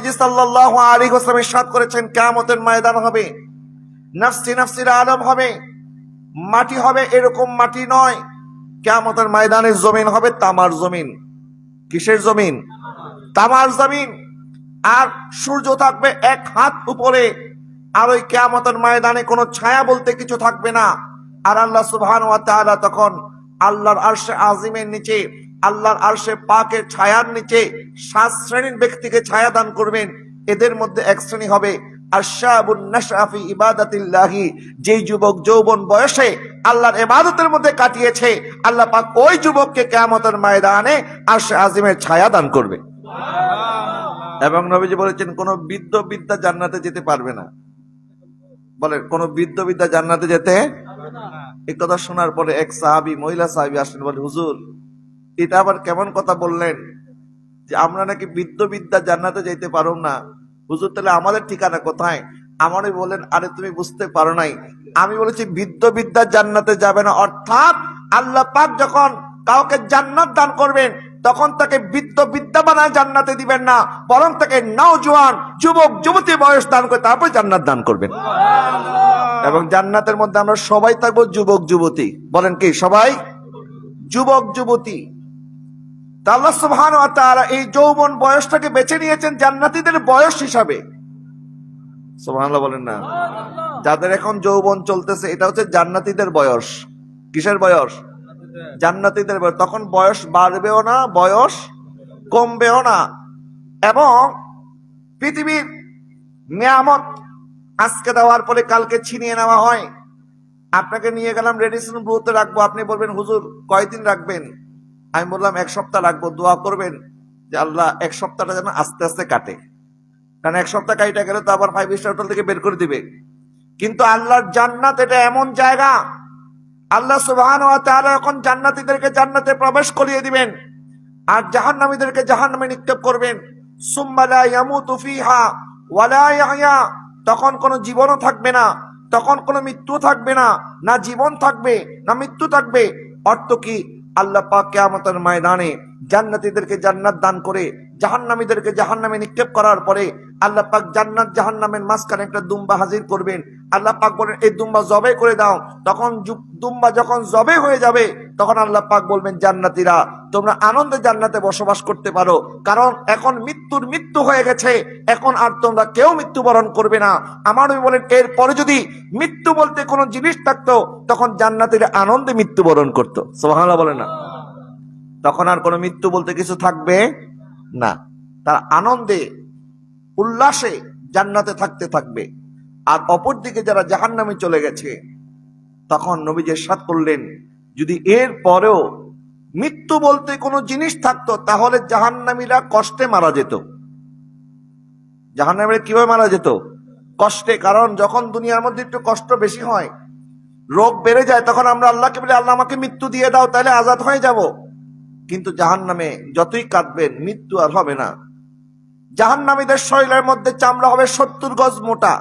নবীজি সাল্লাল্লাহু আলাইহি ওয়াসাল্লাম ইরশাদ করেছেন, কিয়ামতের ময়দান হবে, নফসি নফসির আলম হবে, মাটি হবে এরকম মাটি নয়, কিয়ামতের ময়দানের জমিন হবে তামার জমিন। কিসের জমিন? তামার জমিন। আর সূর্য থাকবে 1 হাত উপরে। আর ওই কিয়ামতের ময়দানে কোনো ছায়া বলতে কিছু থাকবে না। আর আল্লাহ সুবহানাহু ওয়া তাআলা তখন আল্লাহর আরশে আজিমের নিচে, আল্লাহর আরশে পাকের ছায়ার নিচে 7 শ্রেণীর ব্যক্তিকে ছায়া দান করবেন। এদের মধ্যে এক শ্রেণী হবে আশাবুন নাশা ফি ইবাদাতিল্লাহি, যেই যুবক যৌবন বয়সে আল্লাহর ইবাদতের মধ্যে কাটিয়েছে, আল্লাহ পাক ওই যুবককে কিয়ামতের ময়দানে আরশে আজিমের ছায়া দান করবে। এবং নবীজি বলেছেন, কোন বৃদ্ধ বিদ্যা জান্নাতে যেতে পারবে না। বলেন, কোন বৃদ্ধ বিদ্যা জান্নাতে যেতে? এই কথা শোনার পরে এক সাহাবী, মহিলা সাহাবী আসলেন, বলে, হুজুর এটা আবার কেমন কথা বললেন যে আমরা নাকি বৃদ্ধ বিদ্যা জান্নাতে যাইতে পারো না? হুজুর তাহলে আমাদের ঠিকানা কোথায়? আমারই বলেন, আরে তুমি বুঝতে পারো নাই, আমি বলেছি বৃদ্ধ বিদ্যা জান্নাতে যাবে না। অর্থাৎ আল্লাহ পাক যখন কাউকে জান্নাত দান করবেন তখন তাকে বৃদ্ধ বিদ্যা বানায় জান্নাতে দিবেন না, বরং তাকে নওজোয়ান যুবক যুবতী বয়স দান করে তারপর জান্নাত দান করবেন। এবং জান্নাতের মধ্যে আমরা সবাই থাকবো যুবক যুবতী। বলেন কি সবাই যুবক যুবতী? আল্লাহ সুবহানাহু ওয়া তাআলা এই যৌবন বয়সটাকে বেছে নিয়েছেন জান্নাতীদের বয়স হিসাবে। সুবহানাল্লাহ বলেন না? যাদের এখন যৌবন চলতেছে এটা হচ্ছে জান্নাতীদের বয়স। কিসের বয়স? জান্নাতীদের বয়স। তখন বয়স বাড়বেও না, বয়স কমবেও না। এবং পৃথিবীর নিয়ামত আজকে দেওয়ার পরে কালকে ছিনিয়ে নেওয়া হয়। আপনাকে নিয়ে গেলাম রেডিসন ব্লুতে রাখবো, আপনি বলবেন হুজুর কয়দিন রাখবেন? আমি বললাম 1 সপ্তাহ রাখবো। দোয়া করবেন যে আল্লাহ 1 সপ্তাহটা যেন আস্তে আস্তে কাটে, কারণ 1 সপ্তাহ কাইটা গেলে তো আবার 5 স্টার হোটেল থেকে বের করে দিবে। কিন্তু আল্লাহর জান্নাত এটা এমন জায়গা, আল্লাহ সুবহানাহু ওয়া তাআলা এখন জান্নাতীদেরকে জান্নাতে প্রবেশ করিয়ে দিবেন আর জাহান্নামীদেরকে জাহান্নামে নিক্ষেপ করবেন। সুম্মা লা ইয়ামুতু ফিহা ওয়া লা ইয়াহইয়া, তখন কোনো জীবনও থাকবে না, তখন কোনো মৃত্যু থাকবে না, না জীবন থাকবে না মৃত্যু থাকবে। অর্থ কি? আল্লাহ পাক কিয়ামতের ময়দানে জান্নাতীদেরকে জান্নাত দান করে জাহান্নামীদেরকে জাহান্নামে নিক্ষেপ করার পরে আল্লাহ পাক জান্নাত জাহান্নামের মাঝখানে একটা দুম্বা হাজির করবেন। আল্লাহ পাক বলেন, এই দুম্বা জবে করে দাও। তখন দুম্বা যখন জবে হয়ে যাবে তখন আল্লাহ পাক বলবেন, জান্নাতীরা তোমরা আনন্দে জান্নাতে বসবাস করতে পারো, কারণ এখন মৃত্যু হয়ে গেছে, এখন আর তোমরা কেউ মৃত্যুবরণ করবে না। আমার নবী বলেন, এরপরে যদি মৃত্যু বলতে কোনো জিনিস থাকতো তখন জান্নাতীরা আনন্দে মৃত্যুবরণ করতো। সুবহানাল্লাহ বলেন না? তখন আর কোনো মৃত্যু বলতে কিছু থাকবে না, তার আনন্দে উল্লাসে জান্নাতে থাকতে থাকবে। আর অপরদিকে যারা জাহান্নামে চলে গেছে, তখন নবীজি ইরশাদ করলেন, যদি এর পরেও মৃত্যু বলতে কোনো জিনিস থাকতো তাহলে জাহান্নামীরা কষ্টে মারা যেত। জাহান্নামীরা কিভাবে মারা যেত? কষ্টে। কারণ যখন দুনিয়ার মধ্যে একটু কষ্ট বেশি হয়, রোগ বেড়ে যায়, তখন আমরা আল্লাহকে বলি, আল্লাহ আমাকে মৃত্যু দিয়ে দাও, তাহলে আজাদ হয়ে যাব। কিন্তু জাহান্নামে যতই কাঁদবেন মৃত্যু আর হবে না। জাহান্নামীদের শরীরের মধ্যে চামড়া হবে 70 গজ মোটা।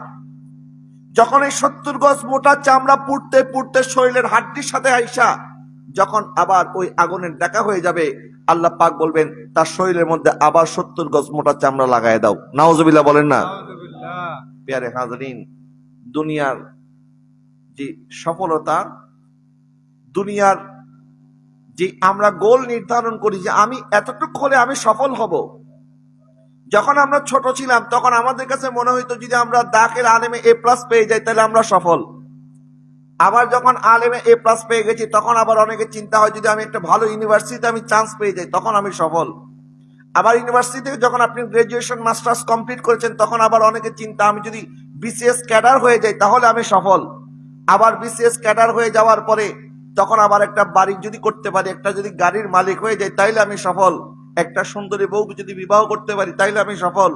যখন এই 70 গজ মোটা চামড়া পুড়তে পুড়তে শরীরের হাড্ডির সাথে আইসা যখন আবার ওই আগুনের ডাকা হয়ে যাবে, আল্লাহ পাক বলবেন তার শরীরের মধ্যে আবার 70 গজ মোটা চামড়া লাগায় দাও। নাউজুবিল্লাহ বলেন না? প্যারে হাজরিন, দুনিয়ার যে সফলতা, দুনিয়ার যে আমরা গোল নির্ধারণ করি যে আমি এতটুকু হলে আমি সফল হব। যখন আমরা ছোট ছিলাম তখন আমাদের কাছে মনে হইতো যদি আমরা দাখিল আলেমে A+ পেয়ে যাই তাহলে আমরা সফল। আবার যখন আলেমে A+ পেয়ে গেছি তখন আবার অনেকে চিন্তা হয় যদি আমি একটা ভালো ইউনিভার্সিটিতে আমি চান্স পেয়ে যাই তখন আমি সফল। আবার ইউনিভার্সিটি থেকে যখন আপনি গ্রাজুয়েশন মাস্টার্স কমপ্লিট করেছেন তখন আবার অনেকে চিন্তা আমি যদি BCS ক্যাডার হয়ে যাই তাহলে আমি সফল। আবার BCS ক্যাডার হয়ে যাওয়ার পরে তখন আবার একটা বাড়ি যদি করতে পারি, একটা যদি গাড়ির মালিক হয়ে যাই তাইলে আমি সফল। একটা সুন্দরী বউকে যদি বিবাহ করতে পারি তাইলে আমি সফল।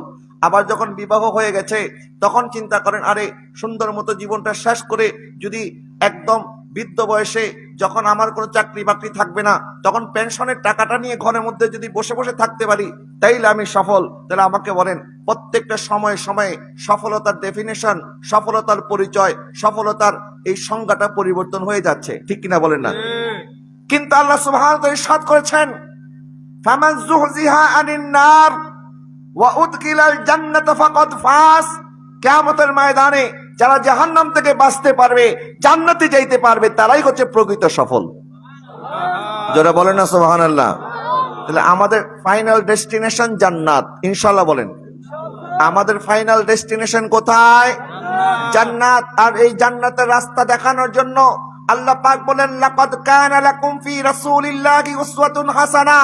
আবার যখন বিবাহ হয়ে গেছে তখন চিন্তা করেন, আরে সুন্দর মতো জীবনটা শেষ করে যদি একদম বৃদ্ধ বয়সে যখন আমার কোনো চাকরি বাকরি থাকবে না তখন পেনশনের টাকাটা নিয়ে ঘরের মধ্যে যদি বসে বসে থাকতে পারি তাইলে আমি সফল। তাহলে আমাকে বলেন, প্রত্যেকটা সময়ে সময়ে সফলতার ডেফিনেশন, সফলতার পরিচয়, সফলতার এই সংজ্ঞাটা পরিবর্তন হয়ে যাচ্ছে, ঠিক কিনা বলেন না? কিন্তু আল্লাহ সুবহানাহু ওয়া তাআলা ইরশাদ করেছেন, ফামান যুহজিহা আনিন নার ওয়া উদখিলাল জান্নাতা ফাকাদ ফাস, কিয়ামতের ময়দানে যারা জাহান্নাম থেকে বাঁচতে পারবে, জান্নাতে যাইতে পারবে, তারাই হচ্ছে প্রকৃত সফল। যারা বলেন না সুবহানাল্লাহ। তাহলে আমাদের ফাইনাল ডেস্টিনেশন জান্নাত, ইনশাআল্লাহ বলেন। আমাদের ফাইনাল ডেস্টিনেশন কোথায়? জান্নাত। আর এই জান্নাতের রাস্তা দেখানোর জন্য আল্লাহ পাক বলেন, লাকাদ কানা লাকুম ফি রাসূলিল্লাহি উসওয়াতুন হাসানা।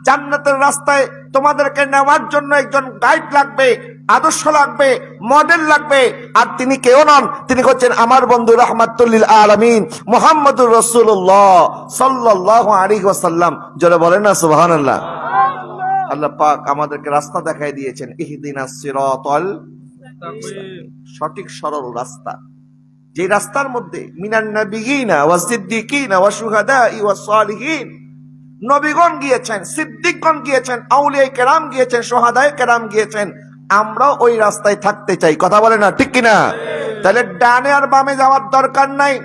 জান্নাতের রাস্তায় তোমাদেরকে নেওয়ার জন্য একজন গাইড লাগবে, আদর্শ লাগবে, মডেল লাগবে। আর তিনি কেউ নন, তিনি হচ্ছেন আমার বন্ধু রাহমাতুল লিল আলামিন মুহাম্মদুর রাসূলুল্লাহ সাল্লাল্লাহু আলাইহি ওয়াসাল্লাম। যারা বলেন না সুবহানাল্লাহ। আল্লাহ পাক আমাদেরকে রাস্তা দেখাই দিয়েছেন, ইহদিনাস সিরাতাল মুস্তাকিম, সঠিক সরল রাস্তা। যে রাস্তার মধ্যে মিনান নাবিয়িনা ওয়াস সিদ্দিকিনা ওয়াশ শুহাদাই ওয়াস সালিহিন, নবীগণ গিয়েছেন, সিদ্দিকগণ গিয়েছেন, আউলিয়ায়ে কেরাম গিয়েছেন, শুহাদায়ে কেরাম গিয়েছেন। আমরাও ওই রাস্তায় থাকতে চাই। কথা বলে না, ঠিক কিনা? তাহলে ডানে আর বামে যাওয়ার দরকার নাই।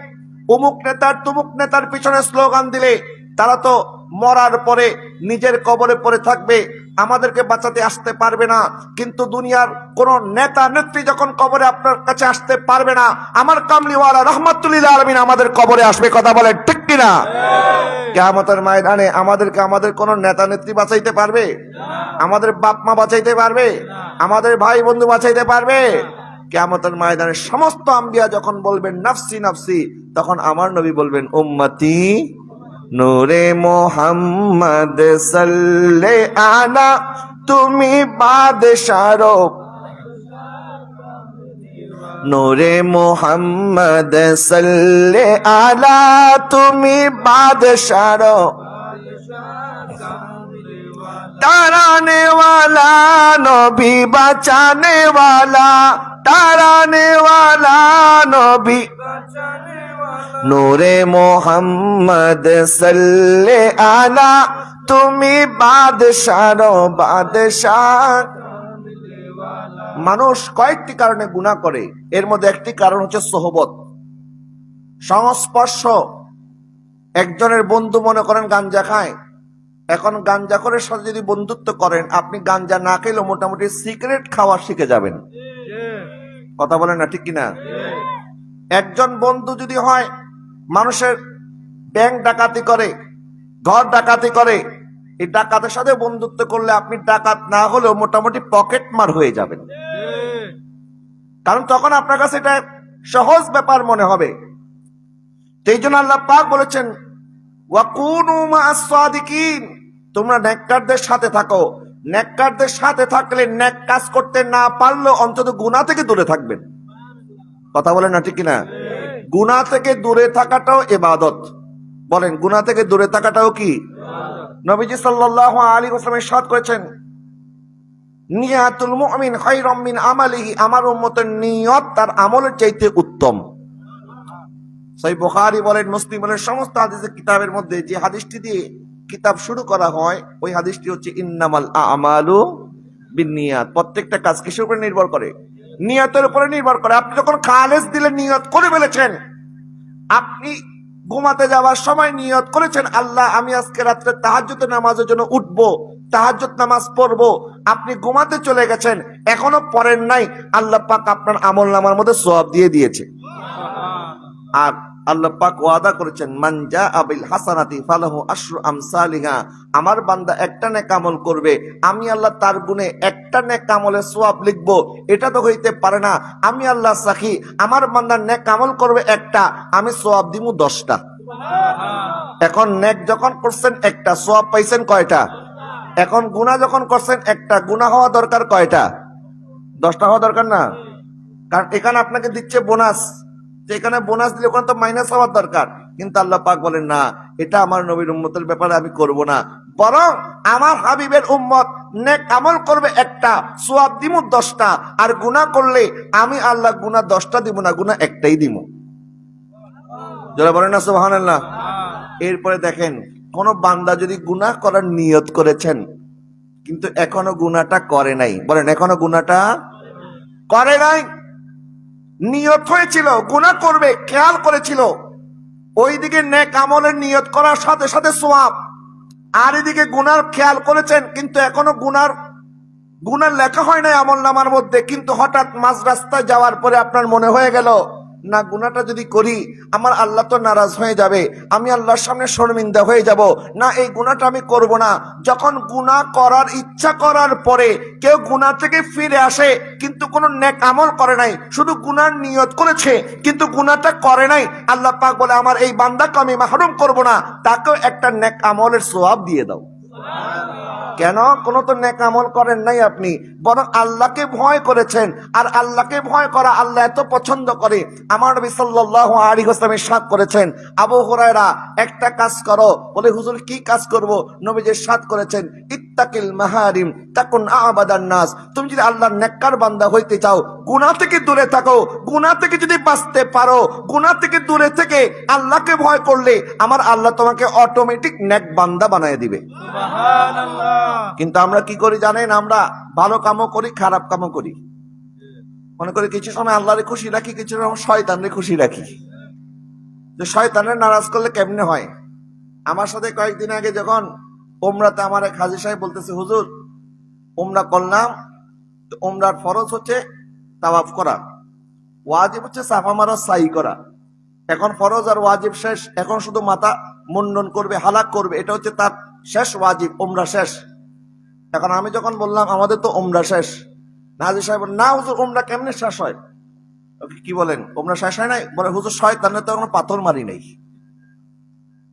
অমুক নেতার তুমুক নেতার পিছনে স্লোগান দিলে তারা তো মরার পরে নিজের কবরে পড়ে থাকবে, আমাদেরকে বাঁচাতে আসতে পারবে না। কিন্তু দুনিয়ার কোন নেতা নেত্রী যখন কবরে আপনার কাছে আসতে পারবে না, আমার কামলিওয়ালা রাহমাতুল লিল আলামিন আমাদের কবরে আসবে। কথা বলে ঠিক কিনা? কিয়ামতের ময়দানে আমাদেরকে আমাদের কোন নেতা নেত্রী বাঁচাইতে পারবে? আমাদের বাপ মা বাঁচাইতে পারবে? আমাদের ভাই বন্ধু বাঁচাইতে পারবে? কিয়ামতের ময়দানে সমস্ত আম্বিয়া যখন বলবেন নাফসি নাফসি, তখন আমার নবী বলবেন উম্মতি নূরে মোহাম্মদ সাল্লে আলা, তুমি বাদশার, নূরে মোহাম্মদ সাল্লে আলা, তুমি বাদশার, তারানে ওয়ালা নবী, বাঁচানে ওয়ালা, তারানে ওয়ালা নবী, নূরে মোহাম্মদ সাল্লে আলা, তুমি বাদশার বাদশাহ। মানুষ কয়েকটি কারণে গুনাহ করে, এর মধ্যে একটি কারণ হচ্ছে সোহবত, সংস্পর্শ। একজনের বন্ধু মনে করেন গাঞ্জা খায়, এখন গাঞ্জাখোরের সাথে যদি বন্ধুত্ব করেন, আপনি গাঞ্জা না খেলেও মোটামুটি সিগারেট খাওয়া শিখে যাবেন। কথা বলেন না, ঠিক কিনা? একজন বন্ধু যদি হয় মানুষের ব্যাংক ডাকাতি করে, ঘর ডাকাতি করে, এই ডাকাতের সাথে বন্ধুত্ব করলে আপনি ডাকাত না হলেও মোটামুটি পকেট মার হয়ে যাবেন। কারণ তখন আপনার কাছে এটা সহজ ব্যাপার মনে হবে। সেই জন্য আল্লাহ পাক বলেছেন, ওয়াকুনু মা'আস সাদিকিন, তোমরা নেককারদের সাথে থাকো। নেককারদের সাথে থাকলে নেক কাজ করতে না পারলেও অন্তত গুনাহ থেকে দূরে থাকবেন। কথা বলেন না, ঠিক কিনা? গুনাহ থেকে দূরে থাকাটাও ইবাদত। বলেন, গুনাহ থেকে দূরে থাকাটাও কি? নবীজি সাল্লাল্লাহু আলাইহি ওয়াসাল্লাম ইরশাদ করেছেন, নিয়াতুল মুমিন খায়রুম মিন আমালিহি, আমার উম্মতের নিয়ত তার আমলের চাইতে উত্তম। সহিহ বুখারী বলেন, মুসলিম বলেন, সমস্ত হাদিসের কিতাবের মধ্যে যে হাদিসটি দিয়ে কিতাব শুরু করা হয়, ওই হাদিসটি হচ্ছে ইন্নামাল আমালু বিন্নিয়াত। প্রত্যেকটা কাজ কিসের উপরে নির্ভর করে? নিয়তের উপরে নির্ভর করে। আপনি যখন খালেস দিলে নিয়ত করে ফেলেছেন, আপনি ঘুমাতে যাওয়ার সময় নিয়ত করেছেন, আল্লাহ আমি আজকে রাত্রে তাহাজ্জুদের নামাজের জন্য উঠবো, তাহাজ্জুদ নামাজ পড়বো। আপনি ঘুমাতে চলে গেছেন, এখনো পড়েন নাই, আল্লাহ পাক আপনার আমলনামার মধ্যে সওয়াব দিয়ে দিয়েছে। আর আল্লাহ পাক ওয়াদা করেছেন, মান জাআ বিল হাসানাতি ফালাহু আশরু আমসালিহা, আমার বান্দা একটা নেক আমল করবে, আমি আল্লাহ তার গুণে একটা নেক আমলের সওয়াব লিখবো। এটা তো হইতে পারে না, আমি আল্লাহ সাক্ষী, আমার বান্দা নেক আমল করবে একটা, আমি সওয়াব দিমু 10টা। এখন নেক যখন করছেন একটা, সওয়াব পাইছেন কয়টা? এখন গুনাহ যখন করছেন একটা, গুনাহ হওয়া দরকার কয়টা? 10টা হওয়া দরকার না? কারণ এখানে আপনাকে দিচ্ছে বোনাস, এখানে বোনাস দিলে ওখানে তো মাইনাস হওয়ার দরকার। কিন্তু আল্লাহ পাক বলেন না, এটা আমার নবীর উম্মতের ব্যাপারে আমি করব না, বরং আমার হাবিবের উম্মত নেক আমল করবে একটা, সওয়াব দিমু 10টা। আর গুনাহ করলে আমি আল্লাহ গুনাহ 10টা দিব না, গুনাহ একটাই দিব। যারা বলেন না সুবহানাল্লাহ। এরপরে দেখেন, কোন বান্দা যদি গুনাহ করার নিয়ত করেছেন কিন্তু এখনো গুনাহটা করে নাই, বলেন এখনো গুনাহটা করে নাই, নিয়ত হয়েছিল গুনাহ করবে, খেয়াল করেছিল, ওইদিকে নেক আমলের নিয়ত করার সাথে সাথে সওয়াব, আর এদিকে গুনার খেয়াল করেছেন কিন্তু এখনো গুনার গুনাহ লেখা হয় না আমল নামার মধ্যে, কিন্তু হঠাৎ মাঝ রাস্তায় যাওয়ার পরে আপনার মনে হয়ে গেল না গুনাহটা যদি করি আমার আল্লাহ তো নারাজ হয়ে যাবে, আমি আল্লাহর সামনে শর্মিন্দা হয়ে যাব, না এই গুনাহটা আমি করব না। যখন গুনাহ করার ইচ্ছা করার পরে কেউ গুনাহ থেকে ফিরে আসে কিন্তু কোনো নেক আমল করে নাই, শুধু গুনাহর নিয়ত করেছে কিন্তু গুনাহটা করে নাই, আল্লাহ পাক বলে আমার এই বান্দাকে আমি মাহরুম করব না, তাকেও একটা নেক আমলের সওয়াব দিয়ে দাও। কেন? কোন তো নেক আমল করেন নাই আপনি, বরং আল্লাহকে ভয় করেছেন। আর আল্লাহকে ভয় করা আল্লাহ এত পছন্দ করে, আমার নবী সাল্লাল্লাহু আলাইহি ওয়াসাল্লাম ইরশাদ করেছেন, আবু হুরায়রা একটা কাজ করো। বলে হুজুর কি কাজ করব? নবীজি ইরশাদ করেছেন, ইত্তাকিল মাহারিম তাকুন আবাদান নাস। তুমি যদি আল্লাহর নেককার বান্দা হইতে চাও, গুনাহ থেকে দূরে থাকো। গুনাহ থেকে যদি বাঁচতে পারো, গুনাহ থেকে দূরে থেকে আল্লাহকে ভয় করলে আমার আল্লাহ তোমাকে অটোমেটিক নেক বান্দা বানায় দিবে। সুবহানাল্লাহ। কিন্তু আমরা কি করি জানেন? আমরা ভালো কামও করি, খারাপ কামও করি। মনে করি কিছু সময় আল্লাহরে খুশি রাখি, কিছু সময় শয়তানরে খুশি রাখি। যে শয়তানের নারাজ করলে কেমনে হয়? আমার সাথে কয়েকদিন আগে যখন উমরাতে আমার এক হাজী সাহেব বলতেছে, হুজুর উমরা করলাম, উমরার ফরজ হচ্ছে তাওয়াফ করা, ওয়াজিব হচ্ছে সাফা মারা সাই করা। এখন ফরজ আর ওয়াজিব শেষ, এখন শুধু মাথা মুন্ডন করবে, হালাক করবে, এটা হচ্ছে তার শেষ ওয়াজিব, উমরা শেষ। এখন আমি যখন বললাম আমাদের তো উমরা শেষ, হাজী সাহেব না হুজুর উমরা কেমনে শেষ হয়? কি বলেন উমরা শেষ হয় নাই? বলে হুজুর শয়তানের তো কোনো পাথর মারি নাই।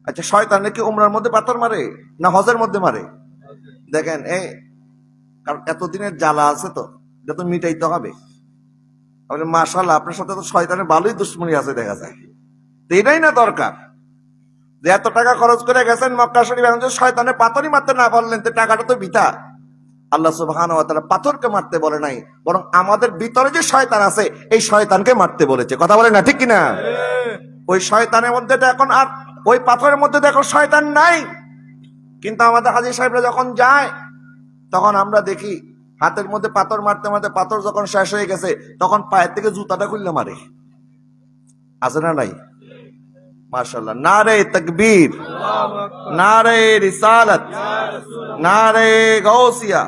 আচ্ছা শয়তানে কি উমরার মধ্যে পাথর মারে না হজের মধ্যে মারে? দেখেন কারণ এতদিনের জ্বালা আছে তো, এটা তো মিটাইতে হবে। মাশাআল্লাহ আপনার সাথে তো শয়তানের ভালোই দুশ্মনী আছে দেখা যায়। তো এটাই না দরকার যে এত টাকা খরচ করে গেছেন মক্কা শরীফ, এখন যদি শয়তানের পাথরই মারতে না পারলেন তো টাকাটা তো বৃথা। আল্লাহ সুবহানাহু ওয়া তাআলা পাথরকে মারতে বলে নাই, বরং আমাদের ভিতরে যে শয়তান আছে এই শয়তানকে মারতে বলেছে। কথা বলে না ঠিক কিনা? ওই শয়তানের মধ্যে তো এখন আর ওই পাথরের মধ্যে দেখো শয়তান নাই। কিন্তু আমাদের হাজী সাহেবরা যখন যায় তখন আমরা দেখি হাতের মধ্যে পাথর মারতে মারতে পাথর যখন শেষ হয়ে গেছে তখন পায়ের থেকে জুতাটা খুললে মারে। আছে না নাই? মাশাআল্লাহ। নারে তাকবীর, নারে রিসালাত, নারে গাউসিয়া,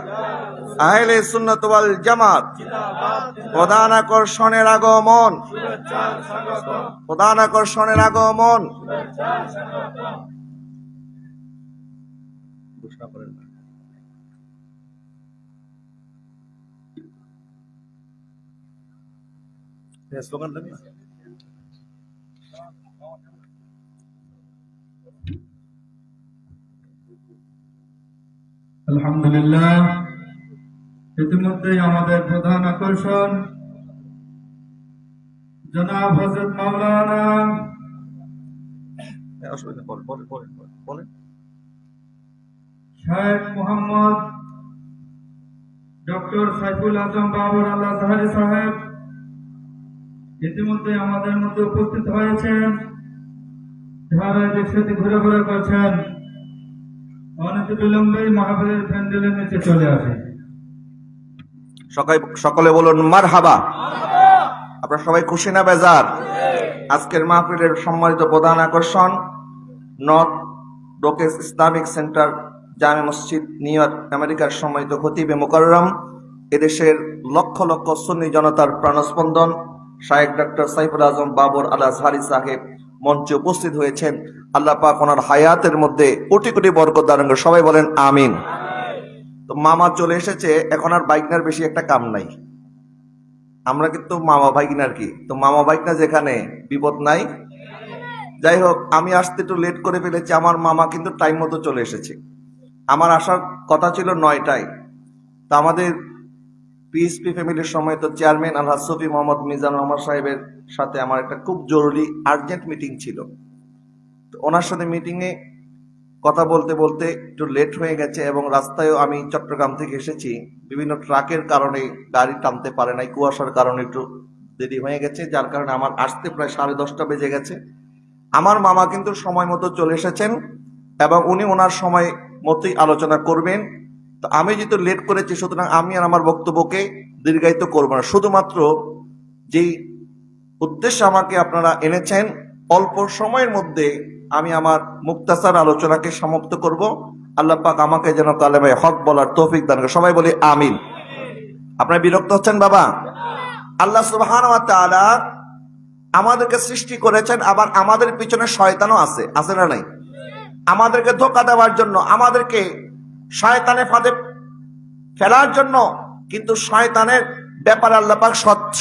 আহলে সুন্নাত ওয়াল জামাত। প্রধান আকর্ষণের আগমন, প্রধান আকর্ষণের আগমন। স্লোগানটা নিয়ে আলহামদুলিল্লাহ। ইতিমধ্যে আমাদের প্রধান আকর্ষণ জনাব হযরত মাওলানা শেখ মোহাম্মদ ডক্টর সাইফুল আজম বাবর আল আজহারি সাহেব ইতিমধ্যে আমাদের মধ্যে উপস্থিত হয়েছেন। ধারা দেশে ঘুরে ঘুরে করছেন, অনেক বিলম্বে মাহফিলের প্যান্ডেলের নিচে চলে আসে। সকলে বলুন মারহাবা। আপনারা সবাই খুশি না বেজার? আজকের মাহফিলের সম্মানিত প্রধান আকর্ষণ নর্থ ব্রোকেজ ইসলামিক সেন্টার জামে মসজিদ, নিউ ইয়র্ক, আমেরিকার সম্মানিত খতিবে মুকাররম, এদেশের লক্ষ লক্ষ সুন্নি জনতার প্রাণস্পন্দন শায়েখ ডক্টর সাইফুল আজম বাবর আল আজহারি সাহেব মঞ্চে উপস্থিত হয়েছেন। আল্লাহ পাক ওনার হায়াতের মধ্যে কোটি কোটি বরকত দান করুন। সবাই বলেন আমিন। তো মামা চলে এসেছে, এখন আর বাইকনার বেশি একটা কাম নাই। আমরা কিন্তু মামা ভাইগিনার কি, তো মামা ভাইগনা যেখানে বিপদ নাই। যাই হোক, আমি আসতে একটু লেট করে ফেলেছি, আমার মামা কিন্তু টাইম মতো চলে এসেছে। আমার আসার কথা ছিল 9টায়। তা আমাদের পিএসপি ফ্যামিলির সময় তো চেয়ারম্যান আলহাজ সফি মোহাম্মদ মিজান রহমান সাহেবের সাথে আমার একটা খুব জরুরি আর্জেন্ট মিটিং ছিল। তো ওনার সাথে মিটিংয়ে কথা বলতে বলতে একটু লেট হয়ে গেছে, এবং রাস্তায়ও আমি চট্টগ্রাম থেকে এসেছি, বিভিন্ন ট্রাকের কারণে গাড়ি টানতে পারে নাই, কুয়াশার কারণে একটু দেরি হয়ে গেছে, যার কারণে আমার আসতে প্রায় 10:30 বেজে গেছে। আমার মামা কিন্তু সময় মতো চলে এসেছেন এবং উনি ওনার সময় মতোই আলোচনা করবেন। তো আমি যেহেতু লেট করেছি, সুতরাং আমি আর আমার বক্তব্যকে দীর্ঘায়িত করব না। শুধুমাত্র যেই উদ্দেশ্যে আমাকে আপনারা এনেছেন, অল্প সময়ের মধ্যে আমি আমার মুক্তাসার আলোচনাকে সমাপ্ত করব। আল্লাহ পাক আমাকে যেন কালেমায়ে হক বলার তৌফিক দান করেন। সবাই বলি আমিন। আপনারা বিরক্ত হচ্ছেন বাবা? আল্লাহ সুবহানাহু ওয়া তাআলা আমাদেরকে সৃষ্টি করেছেন, আবার আমাদের পিছনে শয়তানও আছে, আছে না নাই? আমাদেরকে ধোঁকা দেওয়ার জন্য, আমাদেরকে শয়তানের ফাঁদে ফেলার জন্য। কিন্তু শয়তানের ব্যাপারে আল্লাহ পাক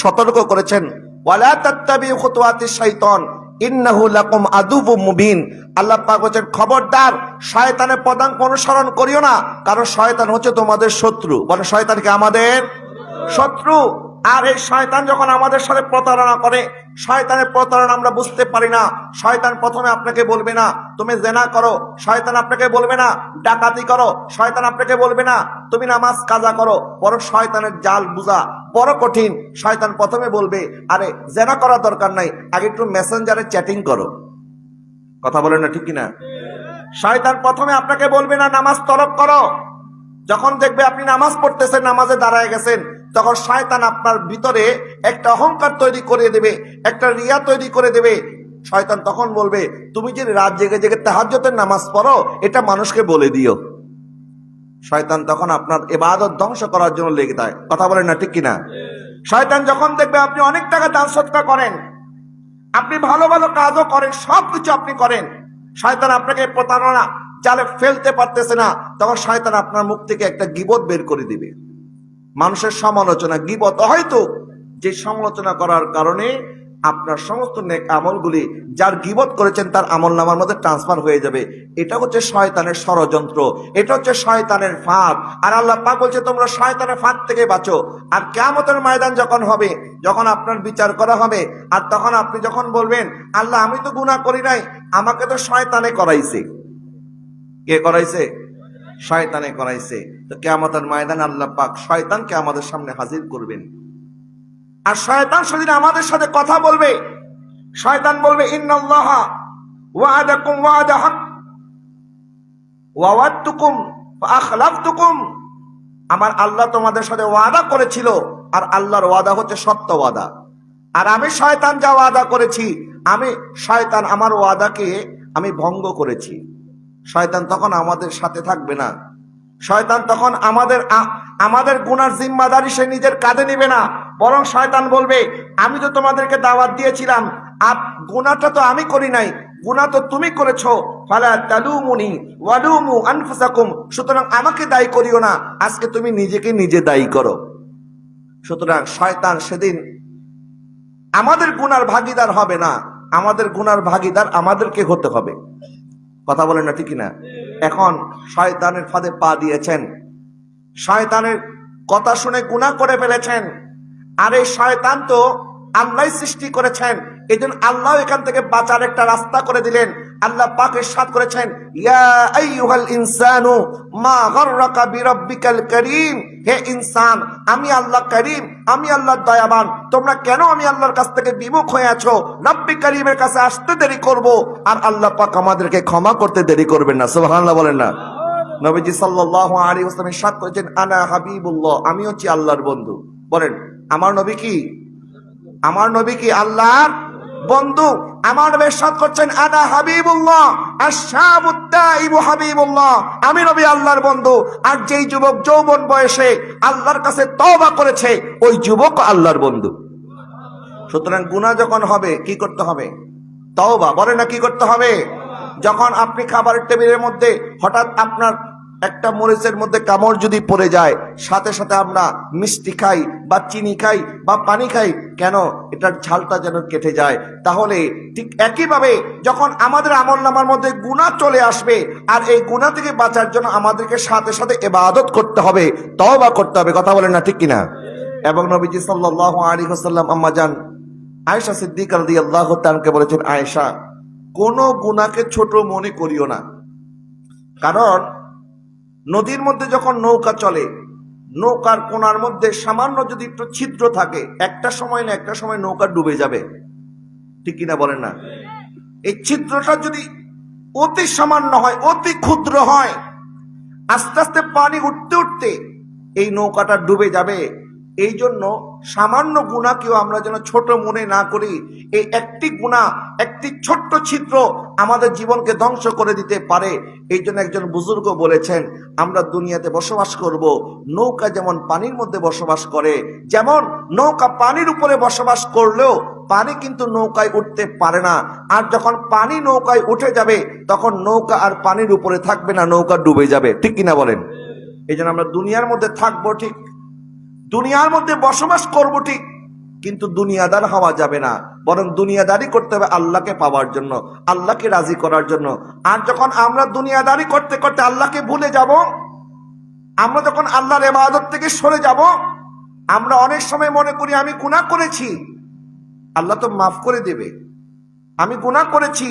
সতর্ক করেছেন, ওয়ালা তাত্তাবিউ খুতুওয়াতিশ শাইতান ইন্নাহু লাকুম আদুউম মুবিন। আল্লাহ পাক বলেন, খবরদার শয়তানের পদাঙ্ক অনুসরণ করিও না, কারণ শয়তান হচ্ছে তোমাদের শত্রু। বলে শয়তানকে আমাদের শত্রু। আর এই শয়তান যখন আমাদের সাথে প্রতারণা করে, শয়তানের প্রতারণা আমরা বুঝতে পারি না। শয়তান প্রথমে আপনাকে বলবে না তুমি জেনা করো, শয়তান আপনাকে বলবে না ডাকাতি করো, শয়তান আপনাকে বলবে না তুমি নামাজ কাজা করো। বরং শয়তানের জাল বুঝা বড় কঠিন। শয়তান প্রথমে বলবে, আরে জেনা করার দরকার নাই, আগে একটু মেসেঞ্জারে চ্যাটিং করো। কথা বলেন না ঠিক কিনা? শয়তান প্রথমে আপনাকে বলবে না নামাজ তরক করো। যখন দেখবে আপনি নামাজ পড়তেছেন, নামাজে দাঁড়ায় গেছেন, তখন শয়তান আপনার ভিতরে একটা অহংকার তৈরি করে দেবে, একটা রিয়া তৈরি করে দেবে। শয়তান তখন বলবে, তুমি যে রাত জেগে জেগে তাহাজ্জুদের নামাজ পড়ো, এটা মানুষকে বলে দিও। শয়তান তখন আপনার ইবাদত ধ্বংস করার জন্য লেগে যায়। কথা বলেন না ঠিক কিনা? শয়তান যখন দেখবে আপনি অনেক টাকা দান সদকা করেন, আপনি ভালো ভালো কাজও করেন, সবকিছু আপনি করেন, শয়তান আপনাকে প্রতারণা জালে ফেলতে পারতেছে না, তখন শয়তান আপনার মুখ থেকে একটা গীবত বের করে দিবে। মানুষের সমালোচনা, গীবত, হয়তো যে সমালোচনা করার কারণে আপনার সমস্ত নেক আমলগুলি যার গীবত করেছেন তার আমলনামার মধ্যে ট্রান্সফার হয়ে যাবে। এটা হচ্ছে শয়তানের ষড়যন্ত্র, এটা হচ্ছে শয়তানের ফাঁদ। আর আল্লাহ পাক বলছে তোমরা শয়তানের ফাঁদ থেকে বাঁচো। আর কিয়ামতের ময়দান যখন হবে, যখন আপনার বিচার করা হবে, আর তখন আপনি যখন বলবেন, আল্লাহ আমি তো গুনাহ করি নাই, আমাকে তো শয়তানে করাইছে। কে করাইছে? শয়তানে করাইছে। তো কিয়ামতের ময়দানে আল্লাহ পাক শয়তানকে আমাদের সামনে হাজির করবেন। আর শয়তান সেদিন আমাদের সাথে কথা বলবে। শয়তান বলবে, ইন্নাল্লাহা ওয়া'আদাকুম ওয়া'দা হক ওয়া ওয়া'আদতুকুম ফাআখলাফতুকুম। আমার আল্লাহ তোমাদের সাথে ওয়াদা করেছিল, আর আল্লাহর ওয়াদা হচ্ছে সত্য ওয়াদা। আর আমি শয়তান যা ওয়াদা করেছি, আমি শয়তান আমার ওয়াদাকে আমি ভঙ্গ করেছি। শয়তান তখন আমাদের সাথে থাকবে না। শয়তান তখন আমাদের গুনার জিম্মাদারি সে নিজের কাঁধে নিবে না, বরং শয়তান বলবে, আমি তো তোমাদেরকে দাওয়াত দিয়েছিলাম, আর গুনাহটা তো আমি করি নাই, গুনাহ তো তুমি করেছো। ফালা তালুমুনি ওয়ালুমু আনফুসাকুম। সুতরাং আমাকে দায়ী করিও না, আজকে তুমি নিজেকে নিজে দায়ী করো। সুতরাং শয়তান সেদিন আমাদের গুনার ভাগীদার হবে না, আমাদের গুনার ভাগীদার আমাদেরকে হতে হবে। কথা বলেন না ঠিক না? এখন শয়তানের ফাঁদে পা দিয়েছেন, শয়তানের কথা শুনে গুনাহ করে ফেলেছেন। আর এই শয়তান তো আল্লাহ সৃষ্টি করেছেন, এজন্য আল্লাহ এখান থেকে বাঁচার একটা রাস্তা করে দিলেন। আল্লাহ পাক ইরশাদ করেছেন, ইয়া আইয়ুহাল ইনসানু মা গাররাকা বিরাব্বিকাল কারীম। হে ইনসান, আমি আল্লাহ করিম, আমি আল্লাহ দয়াবান, তোমরা কেন আমি আল্লাহর কাছ থেকে বিমুখ হয়ে আছো? রব্বি করিমের কাছে আসতে দেরি করব, আর আল্লাহ পাক আমাদেরকে ক্ষমা করতে দেরি করবেন না। সুবহানাল্লাহ বলেন না? নবীজি সাল্লাল্লাহু আলাইহি ওয়াসাল্লাম ইরশাদ করেছেন, আনা হাবিবুল্লাহ, আমি হচ্ছি আল্লাহর বন্ধু। বলেন, আমার নবী কি? আমার নবী কি আল্লাহর বন্ধু? আমার নবী ইরশাদ করছেন, আনা হাবিবুল্লাহ আশশাবুত তাইবু হাবিবুল্লাহ, আমি নবী আল্লাহর বন্ধু। আর যেই যুবক যৌবন বয়সে আল্লাহর কাছে তওবা করেছে, ওই যুবক আল্লাহর বন্ধু। সুতরাং গুনাহ যখন হবে কি করতে হবে? তওবা। বলে না কি করতে হবে? যখন আপনি খাবারের টেবিলের মধ্যে হঠাৎ আপনার একটা মরিচের মধ্যে কামড় যদি পড়ে যায়, সাথে সাথে আমরা মিষ্টি খাই বা চিনি খাই বা পানি খাই, কেন? এটার ঝালটা যেন কেটে যায়। তাহলে ঠিক একইভাবে যখন আমাদের আমলনামার মধ্যে গুনাহ চলে আসবে, আর এই গুনাহ থেকে বাঁচার জন্য আমাদেরকে সাথে সাথে ইবাদত করতে হবে, তওবা করতে হবে। কথা বলেন না ঠিক কিনা? এবং নবীজি সাল্লাল্লাহু আলাইহি ওয়াসাল্লাম আম্মা জান আয়েশা সিদ্দিকা রাদিয়াল্লাহু তাআলাকে বলেছেন, আয়েশা, কোন গুনাহকে ছোট মনে করিও না। কারণ নদীর মধ্যে যখন নৌকা চলে, নৌকার কোনার মধ্যে সামান্য যদি একটু ছিদ্র থাকে, একটা সময় না একটা সময় নৌকা ডুবে যাবে। ঠিক কিনা বলেন না? এই ছিদ্রটা যদি অতি সামান্য হয়, অতি ক্ষুদ্র হয়, আস্তে আস্তে পানি উঠতে উঠতে এই নৌকাটা ডুবে যাবে। এই জন্য সামান্য গুনাহকেও আমরা যেন ছোট মনে না করি। এই একটি গুনাহ, একটি ছোট্ট ছিদ্র আমাদের জীবনকে ধ্বংস করে দিতে পারে। এই জন্য একজন বুজুর্গ বলেছেন, আমরা দুনিয়াতে বসবাস করব, নৌকা যেমন পানির মধ্যে বসবাস করে, যেমন নৌকা পানির উপরে বসবাস করলেও পানি কিন্তু নৌকায় উঠতে পারে না। আর যখন পানি নৌকায় উঠে যাবে তখন নৌকা আর পানির উপরে থাকবে না, নৌকা ডুবে যাবে। ঠিক কিনা বলেন? এই জন্য আমরা দুনিয়ার মধ্যে থাকবো ঠিক, দুনিয়ার মধ্যে বসবাস করব ঠিক, কিন্তু দুনিয়াদার হওয়া যাবে না, বরং দুনিয়াদারি করতে হবে আল্লাহকে পাওয়ার জন্য, আল্লাহকে রাজি করার জন্য। আর যখন আমরা দুনিয়াদারি করতে করতে আল্লাহকে ভুলে যাব, আমরা যখন আল্লাহর ইবাদত থেকে সরে যাব, আমরা অনেক সময় মনে করি আমি গুনাহ করেছি, আল্লাহ তো মাফ করে দেবে। আমি গুনাহ করেছি,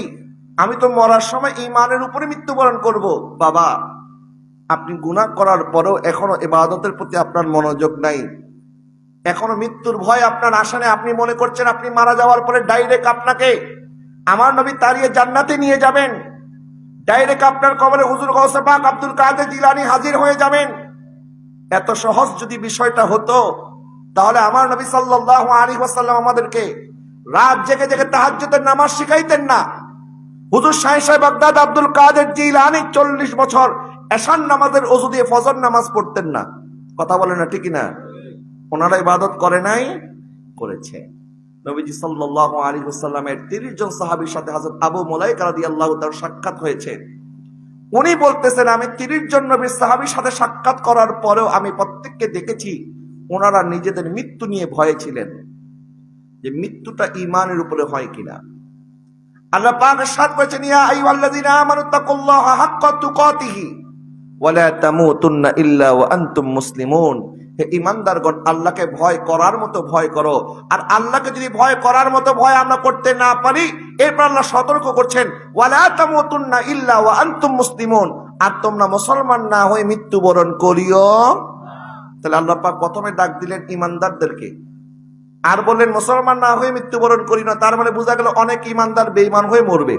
আমি তো মরার সময় ঈমানের উপরে মৃত্যুবরণ করব। বাবা, আপনি গুনাহ করার পরেও এখনো ইবাদতের প্রতি আপনার মনোযোগ নাই, এখনো মৃত্যুর ভয় আপনার আশা নেই। আপনি মনে করছেন আপনি মারা যাওয়ার পরে ডাইরেক্ট আপনাকে আমার নবী তাড়িয়ে জান্নাতে নিয়ে যাবেন, ডাইরেক্ট আপনার কবরে হুজুর গৌসে পাক আব্দুল কাদের জিলানী হাজির হয়ে যাবেন। এত সহজ যদি বিষয়টা হতো, তাহলে আমার নবী সাল্লাল্লাহু আলাইহি ওয়াসাল্লাম আমাদেরকে রাত জেগে জেগে তাহাজ্জুদের নামাজ শিখাইতেন না। হুজুর শাহ সাহেব বাগদাদ আব্দুল কাদের জিলানী 40 বছর এশার নামাজের ওযু দিয়ে ফজর নামাজ পড়তেন না। কথা বলেন না, ঠিক না? ওনারা ইবাদত করে নাই, করেছে। নবীজি সাল্লাল্লাহু আলাইহি ওয়াসাল্লামের 30 জন সাহাবীর সাথে হযরত আবু মুলাইকা রাদিয়াল্লাহু তাআলা সাক্ষাৎ হয়েছে। উনি বলতেছেন, আমি 30 জন নবীর সাহাবীর সাথে সাক্ষাৎ করার পরেও আমি প্রত্যেককে দেখেছি ওনারা নিজেদের মৃত্যু নিয়ে ভয়ে ছিলেন, যে মৃত্যুটা ঈমানের উপরে হয় কিনা। আল্লাহ পাক ইরশাদ করেছেন, ইয়া আইয়ুহাল্লাযীনা আমানু তাকুল্লাহা হাক্কা তুকাতিহি ওয়া লা তামুতুন্না ইল্লা ওয়া আনতুম মুসলিমুন। হে ঈমানদারগণ, আল্লাহকে ভয় করার মতো ভয় করো। আর আল্লাহকে যদি ভয় করার মতো ভয় আমরা করতে না পারি, এরপর আল্লাহ সতর্ক করছেন, ওয়া লা তামুতুন্না ইল্লা ওয়া আনতুম মুসলিমুন, আর তোমরা মুসলমান না হয়ে মৃত্যুবরণ করিও। তাহলে আল্লাহ পাক প্রথমে ডাক দিলেন ঈমানদারদেরকে, আর বললেন মুসলমান না হয়ে মৃত্যুবরণ করি না। তার মানে বোঝা গেল অনেক ঈমানদার বেঈমান হয়ে মরবে।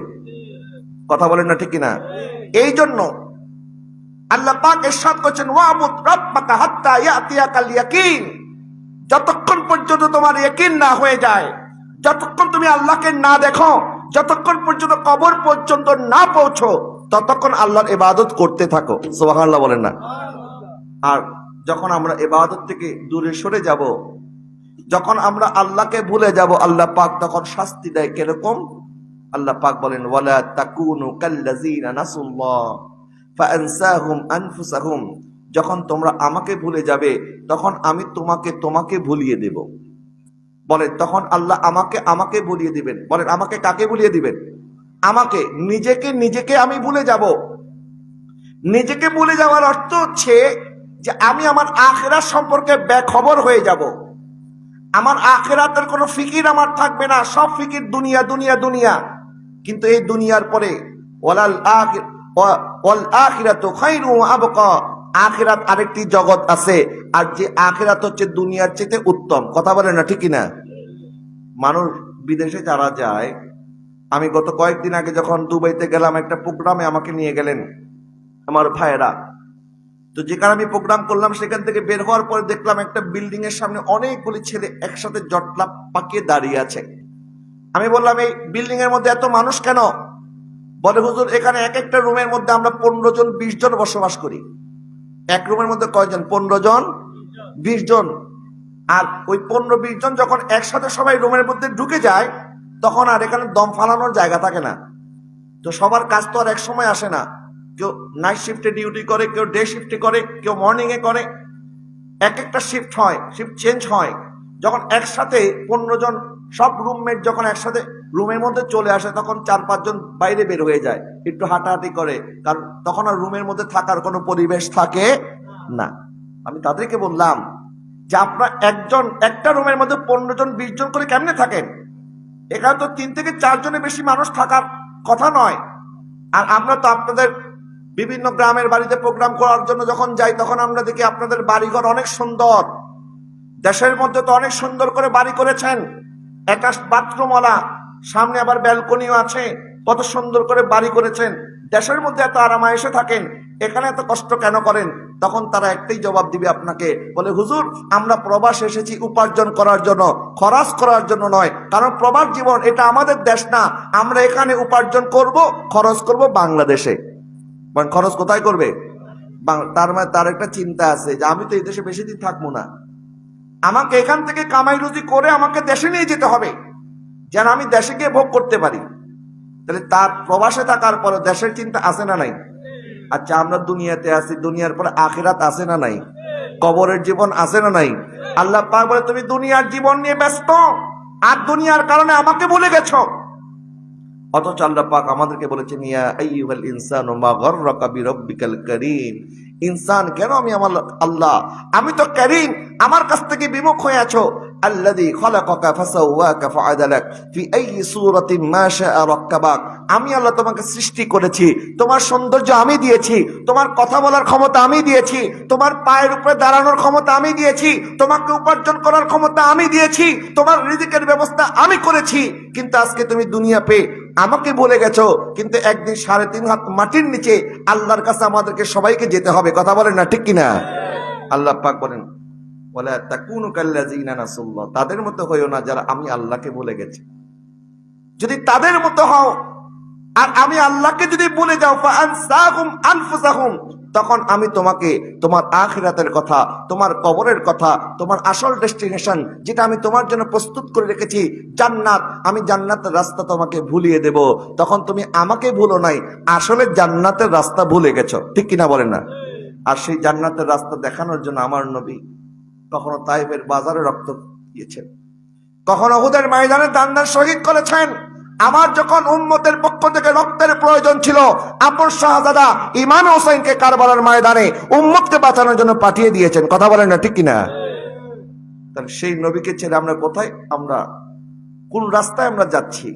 কথা বলেন না, ঠিক কিনা? এই জন্য আল্লাহ পাক ইরশাদ করেছেন, ওয়াবুদ রাব্বাকা হাত্তা ইয়াতিয়াকাল ইয়াকিন। যতক্ষণ পর্যন্ত তোমার ইয়াকিন না হয়ে যায়, যতক্ষণ তুমি আল্লাহকে না দেখো, যতক্ষণ পর্যন্ত কবর পর্যন্ত না পৌঁছো, ততক্ষণ আল্লাহর ইবাদত করতে থাকো। সুবহানাল্লাহ বলেন না? আর যখন আমরা ইবাদত থেকে দূরে সরে যাব, যখন আমরা আল্লাহকে ভুলে যাব, আল্লাহ পাক তখন শাস্তি দেয়। কিরকম? আল্লাহ পাক বলেন, ওয়ালা তাকুনু কাল্লাযিনা নাসুল্লাহ ফাআনসাহুম আনফুসাহুম। যখন তোমরা আমাকে ভুলে যাবে, তখন আমি তোমাকে ভুলিয়ে দেব। বলেন, তখন আল্লাহ আমাকে ভুলিয়ে দিবেন। বলেন, আমাকে কাকে ভুলিয়ে দিবেন? আমাকে, নিজেকে আমি ভুলে যাব। নিজেকে ভুলে যাওয়ার অর্থ হচ্ছে যে আমি আমার আখিরাত সম্পর্কে বেখবর হয়ে যাব। আমার আখিরাতের কোনো ফিকির আমার থাকবে না, সব ফিকির দুনিয়া দুনিয়া দুনিয়া। কিন্তু এই দুনিয়ার পরে ওয়াল আখিরাতু খায়রু ওয়া আবকা, আখিরাত আরেকটি জগৎ আছে, আর যে আখিরাত হচ্ছে দুনিয়ার চেয়ে উত্তম। কথা বলেন না, ঠিক না? মানুষ বিদেশে যারা যায়, আমি গত কয়েকদিন আগে যখন দুবাইতে গেলাম, একটা প্রোগ্রামে আমাকে নিয়ে গেলেন আমার ভাইয়েরা। তো যেখানে আমি প্রোগ্রাম করলাম, সেখান থেকে বের হওয়ার পরে দেখলাম একটা বিল্ডিং এর সামনে অনেকগুলি ছেলে একসাথে জটলা পাকিয়ে দাঁড়িয়ে আছে। আমি বললাম, এই বিল্ডিং এর মধ্যে এত মানুষ কেন? বলে, হুজুর, এখানে এক একটা রুমের মধ্যে আমরা 15 জন 20 জন বসবাস করি। এক রুমের মধ্যে কয়জন? 15 জন 20 জন। আর ওই 15-20 জন যখন একসাথে সবাই রুমের মধ্যে ঢুকে যায়, তখন আর এখানে দম ফালানোর জায়গা থাকে না। তো সবার কাজ তো আর এক সময় আসে না। কেউ নাইট শিফটে ডিউটি করে, কেউ ডে শিফটে করে, কেউ মর্নিং এ করে। এক একটা শিফট হয়, শিফট চেঞ্জ হয়। যখন একসাথে 15 জন সব রুমমেট যখন একসাথে রুমের মধ্যে চলে আসে, তখন 4-5 জন বাইরে বের হয়ে যায়, একটু হাঁটাহাঁটি করে, কারণ তখন আর রুমের মধ্যে থাকার কোনো পরিবেশ থাকে না। আমি তাদেরকে বললাম যে আপনারা একটা রুমের মধ্যে 15 জন 20 জন করে কেমনে থাকেন? এখানে তো 3 থেকে 4 জনের বেশি মানুষ থাকার কথা নয়। আর আমরা তো আপনাদের বিভিন্ন গ্রামের বাড়িতে প্রোগ্রাম করার জন্য যখন যাই, তখন আমরা দেখি আপনাদের বাড়িঘর অনেক সুন্দর। দেশের মধ্যে তো অনেক সুন্দর করে বাড়ি করেছেন, অ্যাটাচ বাথরুমওয়ালা, সামনে আবার ব্যালকনিও আছে, কত সুন্দর করে বাড়ি করেছেন। দেশের মধ্যে এত আরামায়েশে থাকেন, এখানে এত কষ্ট কেন করেন? তখন তারা একটাই জবাব দিবে আপনাকে, বলে হুজুর আমরা প্রবাস এসেছি উপার্জন করার জন্য, খরচ করার জন্য নয়। কারণ প্রবাস জীবন এটা আমাদের দেশ না, আমরা এখানে উপার্জন করব, খরচ করব বাংলাদেশে। খরচ কোথায় করবে? তার মানে তার একটা চিন্তা আছে যে আমি তো এই দেশে বেশি দিন থাকবো না, আমাকে এখান থেকে কামাই রুজি করে আমাকে দেশে নিয়ে যেতে হবে, যেন আমি দেশে গিয়ে ভোগ করতে পারি। তাহলে তার প্রবাসে থাকার পরে দেশের চিন্তা আছে না নাই? আচ্ছা আমরা দুনিয়াতে আছি, দুনিয়ার পরে আখিরাত আছে না নাই? কবরের জীবন আছে না নাই? আল্লাহ পাক বলে তুমি দুনিয়ার জীবন নিয়ে ব্যস্ত আর দুনিয়ার কারণে আমাকে ভুলে গেছো। অথচ আল্লাহ পাক আমাদেরকে বলেছেন ইয়া আইয়ুহাল ইনসানু মা গাররাকা বিরাব্বিকাল কারীম, ইনসান কেন আমি আমার আল্লাহ, আমি তো কারীম, আমার কাছ থেকে বিমুখ হয়ে আছো। আল্লাযী খালাকাকা ফাসাওয়াকা ফাআদালাক ফি আইয়ি সূরাতিন মা শাআ রাক্কাবাক, আমি আল্লাহ তোমাকে সৃষ্টি করেছি, তোমার সৌন্দর্য আমি দিয়েছি, তোমার কথা বলার ক্ষমতা আমি দিয়েছি, তোমার পায়ের উপরে দাঁড়ানোর ক্ষমতা আমি দিয়েছি, তোমাকে উপার্জন করার ক্ষমতা আমি দিয়েছি, তোমার রিজিকের ব্যবস্থা আমি করেছি। কিন্তু আজকে তুমি দুনিয়া পেয়ে আমাকে বলে গেছো। কিন্তু একদিন 3.5 হাত মাটির নিচে আল্লাহর কাছে আমাদেরকে সবাইকে যেতে হবে। কথা বলেন না ঠিক কিনা? আল্লাহ পাক বলেন ওয়ালা তাকুনু কাল্লাযিনা নাসুল্লাহ, তাদের মতো হইও না যারা আমি আল্লাহকে ভুলে গেছি। যদি তাদের মতো হও আর আমি আল্লাহকে যদি ভুলে যাও ফাআনসাহুম আনফুসাহুম, তখন আমি তোমাকে তোমার আখিরাতের কথা, তোমার কবরের কথা, তোমার আসল ডেস্টিনেশন যেটা আমি তোমার জন্য প্রস্তুত করে রেখেছি জান্নাত, আমি জান্নাতের রাস্তা তোমাকে ভুলিয়ে দেব। তখন তুমি আমাকে ভুলো নাই, আসলে জান্নাতের রাস্তা ভুলে গেছো। ঠিক কিনা বলেন না? আর সেই জান্নাতের রাস্তা দেখানোর জন্য আমার নবী কখনো তাইফের বাজারে রক্ত দিয়েছেন, কখনো উহুদের ময়দানে দান শহীদ করেছেন। আমার যখন উম্মতের পক্ষ থেকে রক্তের প্রয়োজন ছিল, আপন শাহজাদা ইমাম হোসেনকে কারবালার ময়দানে উম্মতকে বাঁচানোর জন্য পাঠিয়ে দিয়েছেন। কথা বলেন না ঠিক কিনা? তাহলে সেই নবীকে ছেড়ে আমরা কোথায়, আমরা কোন রাস্তায় আমরা যাচ্ছি?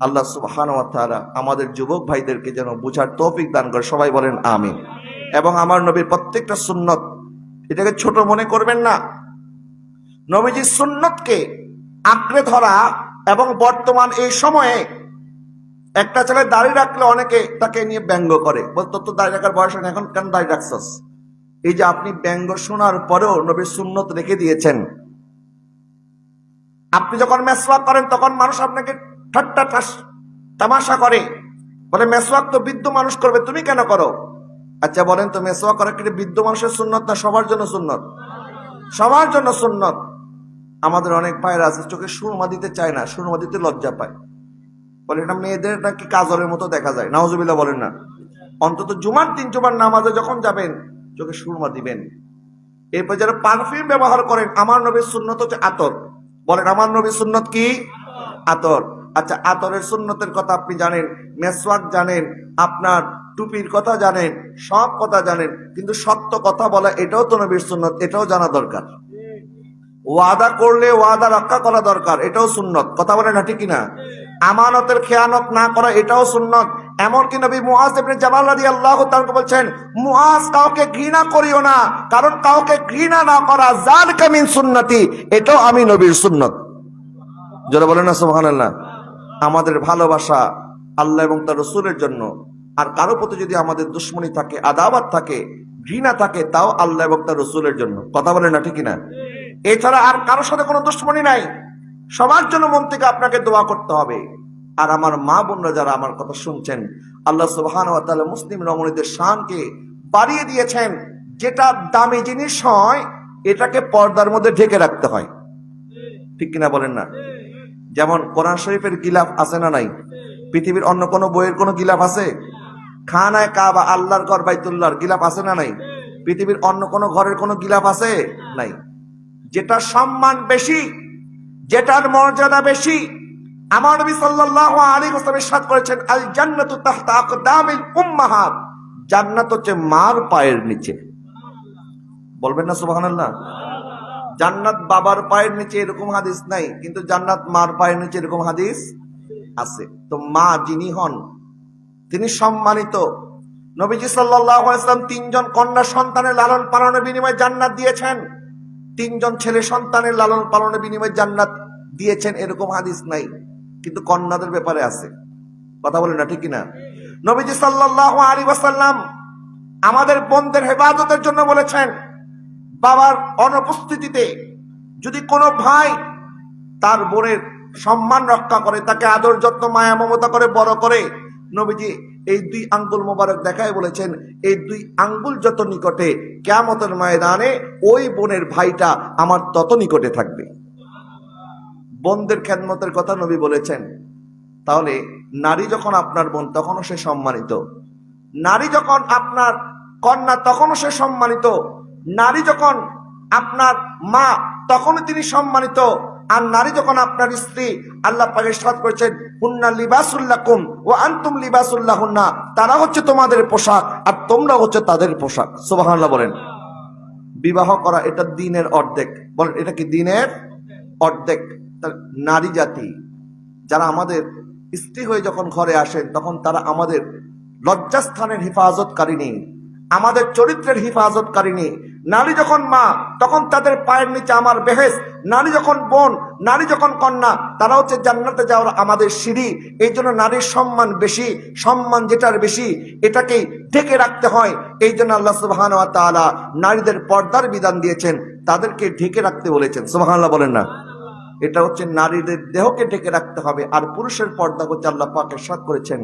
আল্লাহ সুবহানাহু ওয়া তাআলা আমাদের যুবক ভাইদেরকে যেন বুঝার তৌফিক দান করে, সবাই বলেন আমিন। এবং আমার নবীর প্রত্যেকটা সুন্নত, এটাকে ছোট মনে করবেন না। নবীজির সুন্নতকে আঁকড়ে ধরা, এবং বর্তমান এই সময়ে একটা ছেলে দাড়ি রাখলে অনেকে তাকে নিয়ে ব্যঙ্গ করে, বল তোর তো দাড়ি রাখার বয়স হয় না, এখন কেন দাড়ি রাখছস? এই যে আপনি ব্যঙ্গ শোনার পরেও নবীর সুন্নত রেখে দিয়েছেন। আপনি যখন মেসওয়াক করেন তখন মানুষ আপনাকে ঠাট্টা তামাশা করে, বলে মেসওয়াক তো বৃদ্ধ মানুষ করবে, তুমি কেন করো? আচ্ছা বলেন তো, মেসওয়াক করা কি বৃদ্ধ মানুষের সুন্নত না সবার জন্য সুন্নত? সবার জন্য সুন্নত। আমাদের অনেক ভাইরা আছে চোখে সুরমা দিতে চায় না, সুরমা দিতে লজ্জা পায়, বলে এটা মেয়েদের নাকি কাজলের মতো দেখা যায়। নাউজুবিল্লাহ বলেন না। অন্তত জুমার দিন জুমার নামাজে যখন যাবেন চোখে সুরমা দিবেন। এরপর যারা পারফিউম ব্যবহার করেন, আমার নবীর সুন্নত হচ্ছে আতর। বলেন আমার নবীর সুন্নত কি? আতর। আচ্ছা আতরের সুন্নতের কথা আপনি জানেন, মেসওয়াক জানেন, আপনার টুপির কথা জানেন, সব কথা জানেন, কিন্তু সত্য কথা বলা এটাও তো নবীর সুন্নত, এটাও জানা দরকার। ওয়াদা করলে ওয়াদা রক্ষা করা দরকার, এটাও সুন্নত। কথা বলে না ঠিক কিনা? আমানতের খেয়ানত না করা এটাও সুন্নত। এমনকি নবী মুআজ ইবনে জাবাল রাদিয়াল্লাহু তাআলা বলছেন, মুআজ কাউকে ঘৃণা করিও না, কারণ কাউকে ঘৃণা না করা যালিকা মিন সুন্নতি, এটাও আমি নবীর সুন্নত। যারা বলেন না সুবহানাল্লাহ। আমাদের ভালোবাসা আল্লাহ এবং তার রাসূলের জন্য, আর কারো প্রতি যদি আমাদের দুশমনী থাকে, আদাওয়াত থাকে, ঘৃণা থাকে, তাও আল্লাহ এবং তার রাসূলের জন্য। কথা বলেন না ঠিক কিনা? এছাড়া আর কারোর সাথে কোনো দুশ্মনী নাই। সবার জন্য মন থেকে আপনাকে দোয়া করতে হবে। আর আমার মা বোনরা যারা আমার কথা শুনছেন, আল্লাহ সুবহানাহু ওয়া তাআলা মুসলিম রমণীদের শানকে বাড়িয়ে দিয়েছেন। যেটা দামি জিনিস হয় এটাকে পর্দার মধ্যে ঢেকে রাখতে হয়। ঠিক কিনা বলেন না? যেমন কোরআন শরীফের গিলাফ আছে না নাই? পৃথিবীর অন্য কোনো বইয়ের কোনো গিলাফ আছে? খানায় কাবা, আল্লাহর ঘর বাইতুল্লাহর গিলাফ আছে না নাই? পৃথিবীর অন্য কোনো ঘরের কোনো গিলাফ আছে? নাই। যেটা সম্মান বেশি, যেটার মর্যাদা বেশি, আমার নবী সাল্লাল্লাহু আলাইহি ওয়াসাল্লাম ইরশাদ করেছেন, আল জান্নাতু তাহতা আকদামিল উম্মাহাত, জান্নাত হচ্ছে মার পায়ের নিচে। বলবেন না সুবহানাল্লাহ? জান্নাত বাবার পায়ের নিচে এরকম হাদিস নাই, কিন্তু জান্নাত মার পায়ের নিচে এরকম হাদিস আছে। তো মা যিনি হন তিনি সম্মানিত। নবীজি সাল্লাল্লাহু আলাইহি ওয়াসাল্লাম 3 জন কন্যা সন্তানের লালন পালনের বিনিময়ে জান্নাত দিয়েছেন। 3 জন ছেলে সন্তানের লালন পালনের বিনিময়ে জান্নাত দিয়েছেন এরকম হাদিস নাই, কিন্তু কন্যাদের ব্যাপারে আছে। কথা বলেন না ঠিক কিনা? নবীজি সাল্লাল্লাহু আলাইহি ওয়াসাল্লাম আমাদের বোনদের হেফাজতের জন্য বলেছেন। বাবার অনুপস্থিতিতে যদি কোনো ভাই তার বোনের সম্মান রক্ষা করে, তাকে আদর যত্ন মায়া মমতা করে বড় করে, নবীজি এই 2 আঙ্গুল মোবারক দেখায় বলেছেন, এই 2 আঙ্গুল যত নিকটে, কিয়ামতের ময়দানে ওই বোনের ভাইটা আমার তত নিকটে থাকবে। বোনদের খেদমতের কথা নবী বলেছেন। তাহলে নারী যখন আপনার বোন তখনও সে সম্মানিত, নারী যখন আপনার কন্যা তখনও সে সম্মানিত, নারী যখন আপনার মা তখনও তিনি সম্মানিত, আর নারী যখন আপনার স্ত্রী, আল্লাহ পাক ইরশাদ করেছেন হুন্না লিবাসুল লাকুম ওয়া আনতুম লিবাসুল লাহুন্না, তারা হচ্ছে তোমাদের পোশাক আর তোমরা হচ্ছে তাদের পোশাক। সুবহানাল্লাহ বলেন। বিবাহ করা এটা দ্বীনের অর্ধেক। বলেন এটা কি দ্বীনের অর্ধেক? নারী জাতি যারা আমাদের স্ত্রী হয়ে যখন ঘরে আসেন তখন তারা আমাদের লজ্জাস্থানের হেফাজতকারিনী, আমাদের চরিত্রের হেফাজতকারিনী। নারী যখন মা তখন তাদের পায়ের নিচে আমার বেহেশত, নারী যখন বোন, নারী যখন কন্যা, তারা হচ্ছে জান্নাতে যাওয়ার আমাদের সিঁড়ি। এই জন্য নারীর সম্মান বেশি, সম্মান যেটার বেশি এটাকেই ঢেকে রাখতে হয়। এই জন্য আল্লাহ সুবহানাহু ওয়া তাআলা নারীদের পর্দার বিধান দিয়েছেন, তাদেরকে ঢেকে রাখতে বলেছেন। সুবহানাল্লাহ বলেন না? এটা হচ্ছে নারীদের দেহকে ঢেকে রাখতে হবে। আর পুরুষের পর্দা হচ্ছে আল্লাহ পাক ইরশাদ করেছেন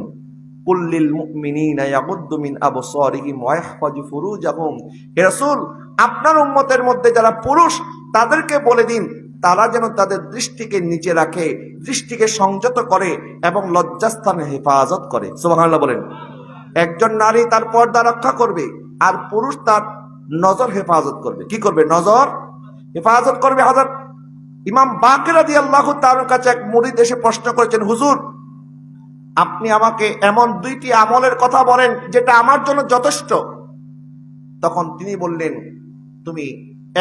কুল্লিল মুমিনিনা ইয়াগুদ্দু মিন আবসারিহিম ওয়া ইয়াহফাজু ফুরুজাহুম। হে রাসূল, আপনার উম্মতের মধ্যে যারা পুরুষ তাদেরকে বলে দিন তারা যেন তাদের দৃষ্টিকে নিচে রাখে, দৃষ্টিকে সংযত করে এবং লজ্জাস্থানে হেফাজত করে। সুবহানাল্লাহ বলেন। একজন নারী তার পর্দা রক্ষা করবে আর পুরুষ তার নজর হেফাজত করবে। কি করবে? নজর হেফাজত করবে। হযরত ইমাম বাকির রাদিয়াল্লাহু তাআলার কাছে এক মুরিদ এসে প্রশ্ন করেছেন, হুজুর আপনি আমাকে এমন 2টি আমলের কথা বলেন যেটা আমার জন্য যথেষ্ট। তখন তিনি বললেন, তুমি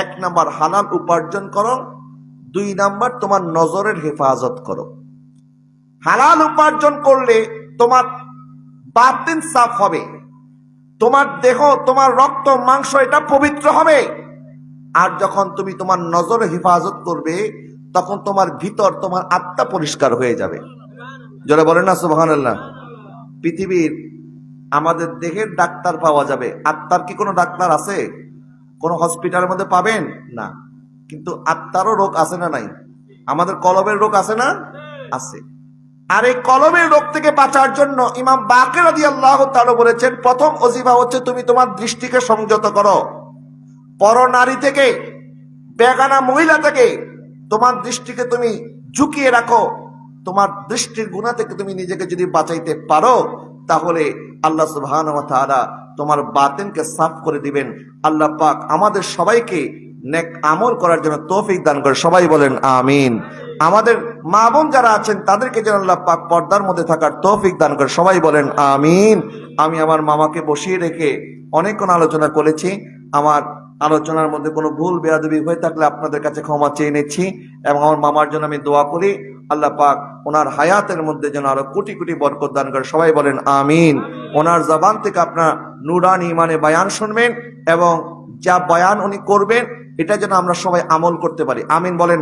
1 নাম্বার হালাল উপার্জন করো, 2 নাম্বার তোমার নজরের হেফাজত করো। হালাল উপার্জন করলে তোমার বাতিন সাফ হবে, তোমার দেহ, তোমার রক্ত মাংস এটা পবিত্র হবে। আর যখন তুমি তোমার নজরে হেফাজত করবে তখন তোমার ভিতর, তোমার আত্মা পরিষ্কার হয়ে যাবে। যারা বলেন না সুবহানাল্লাহ। পৃথিবীর আমাদের দেহের ডাক্তার পাওয়া যাবে, আত্মার কি কোনো ডাক্তার আছে? কোন হসপিটালের মধ্যে পাবেন না। কিন্তু আত্মারও রোগ আছে না নাই? আমাদের কলবের রোগ আছে না? আছে। আর এই কলবের রোগ থেকে বাঁচার জন্য ইমাম বাকির রাদিয়াল্লাহু তাআলা বলেছেন, প্রথম ওজিফা হচ্ছে তুমি তোমার দৃষ্টিকে সংযত করো। পর নারী থেকে, বেগানা মহিলা থেকে তোমার দৃষ্টিকে তুমি ঝুঁকিয়ে রাখো। তোমার দৃষ্টির গুনাহ থেকে তুমি নিজেকে যদি বাঁচাইতে পারো তাহলে আল্লাহ সুবহানাহু ওয়া তাআলা তোমার বাতিনকে সাফ করে দিবেন। আল্লাহ পাক আমাদের সবাইকে নেক আমল করার জন্য তৌফিক দান করে। সবাই বলেন আমিন। আমাদের মা বোন যারা আছেন তাদেরকে যেন আল্লাহ পাক পর্দার মধ্যে থাকার তৌফিক দান করে। সবাই বলেন আমিন। আমি আমার মামাকে বসিয়ে রেখে অনেকক্ষণ আলোচনা করেছি। আমার আলোচনার মধ্যে কোনো ভুল বেয়াদবি হয়ে থাকলে আপনাদের কাছে ক্ষমা চেয়ে নিচ্ছি এবং আমার মামার জন্য আমি দোয়া করি আল্লাহ পাক ওনার হায়াতের মধ্যে যেন আরো কোটি কোটি বরকত দান করে। সবাই বলেন আমিন। ওনার জবান থেকে আপনার নুরানি ইমানে বয়ান শুনবেন এবং যা বয়ান উনি করবেন এটা যেন আমরা সবাই আমল করতে পারি। আমিন বলেন।